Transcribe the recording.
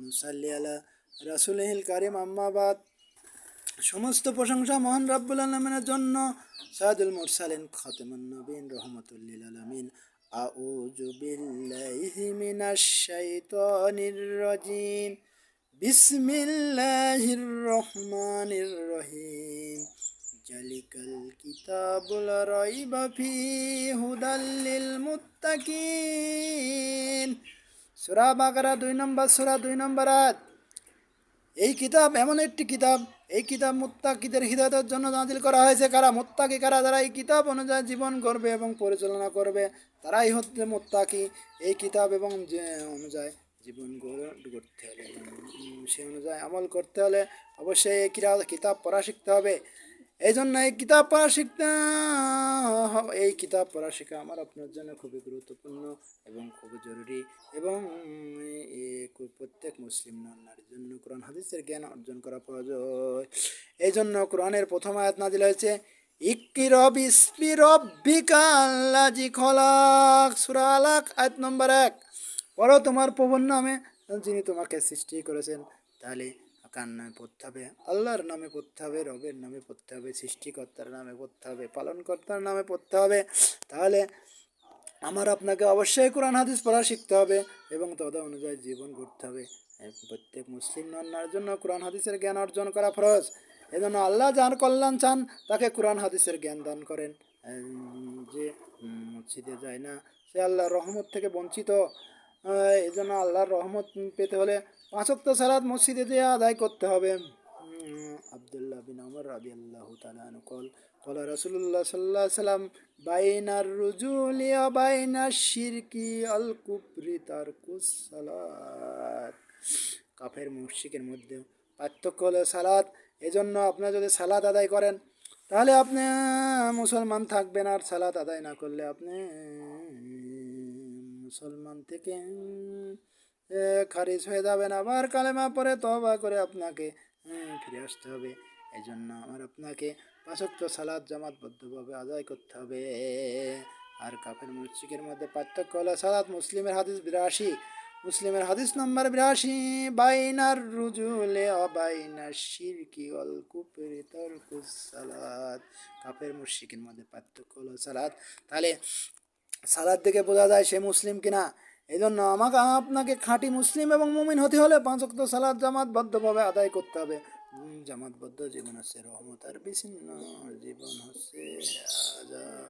নুসাল্লি আলা রাসূলিল কারীম আম্মা বাদ। সমস্ত প্রশংসা মহান রাব্বুল আলামিনের জন্য, সাইয়্যিদুল মুরসালিন খাতামুন নবীন রাহমাতুল লিল আলামিন। আউযু বিল্লাহি মিনাশ শাইতানির রাজিম। বিসমিল্লাহির রহমানির রহিম। জালিকাল কিতাবুল রাইবা ফীহি হুদাল লিল মুত্তাকিন। সূরা বাকারা 2 নম্বর সূরা 2 নম্বর আয়াত। এই কিতাব এমন একটি কিতাব, এই কিতাব মুত্তাকিদের হিদায়াতের জন্য নাজিল করা হয়েছে। কারা মুত্তাকি? কারা যারা এই কিতাব অনুযায়ী জীবন গড়বে এবং পরিচালনা করবে, তারাই হচ্ছে মুত্তাকি। এই কিতাব এবং যে অনুযায়ী জীবন গড়তে হলে এবং সে অনুযায়ী আমল করতে হলে অবশ্যই এই কিতাব পড়া শিখতে হবে। এই জন্য এই কিতাব পড়া শিখতে এই কিতাব পড়া শেখা আমার আপনার জন্য খুবই গুরুত্বপূর্ণ এবং খুবই জরুরি। এবং প্রত্যেক মুসলিম নারীর জন্য কোরআন হাদিসের জ্ঞান অর্জন করা প্রয়োজন। এই জন্য কোরআনের প্রথম আয়াত নাজিল হয়েছে, ইকরা বিসমি রাব্বিকাল্লাযী খলাক, সূরা আলাক আয়াত নম্বর 1। পড়ো তোমার প্রভুর নামে যিনি তোমাকে সৃষ্টি করেছেন। তাহলে কার নামে পড়তে হবে? আল্লাহর নামে পড়তে হবে, রবের নামে পড়তে হবে, সৃষ্টিকর্তার নামে পড়তে হবে, পালনকর্তার নামে পড়তে হবে। তাহলে আমার আপনাকে অবশ্যই কোরআন হাদিস পড়া শিখতে হবে এবং তদ অনুযায়ী জীবন গড়তে হবে। প্রত্যেক মুসলিম নারীর জন্য কোরআন হাদিসের জ্ঞান অর্জন করা ফরজ। এই জন্য আল্লাহ যার কল্যাণ চান তাকে কোরআন হাদিসের জ্ঞান দান করেন। যে মসজিদে যায় না সে আল্লাহর রহমত থেকে বঞ্চিত। এই জন্য আল্লাহর রহমত পেতে হলে 5 ওয়াক্ত সালাত মসজিদে যেয়ে আদায় করতে হবে। আব্দুল্লাহ বিন ওমর রাদিয়াল্লাহু তাআলা আনহু قال رسول الله صلى الله عليه وسلم بين الرجل وبين الشرك الكفر ترك الصلاة। কাফের মুশরিকের মধ্যে পার্থক্য হলো সালাত। এজন্য আপনি যদি সালাত আদায় করেন তাহলে আপনি মুসলমান থাকবেন, আর সালাত আদায় না করলে আপনি মুসলমান থেকে খারিজ হয়ে যাবেন। আবার কালেমা পড়ে তওবা করে আপনাকে ফিরে আসতে হবে। এই জন্য আমার আপনাকে 5 ওয়াক্ত সালাত জামাতবদ্ধভাবে আদায় করতে হবে। আর কাফের মুশরিকের মধ্যে পার্থক্য হলো সালাত। মুসলিমের হাদিস 82, মুসলিমের হাদিস নম্বর 82, বাইনার রুজুলে অবাইনার শিরকি ওয়াল কুফরি তারকুস সালাত। কাফের মুশরিকের মধ্যে পার্থক্য হলো সালাত। তাহলে সালাত থেকে বোঝা যায় সে মুসলিম কিনা। এই জন্য আমাকে আপনাকে খাঁটি মুসলিম এবং মুমিন হতে হলে 5 ওয়াক্ত সালাত জামাতবদ্ধভাবে আদায় করতে হবে। জামাতবদ্ধ জীবন হচ্ছে রহমত, আর বিচ্ছিন্ন জীবন হচ্ছে আযাব।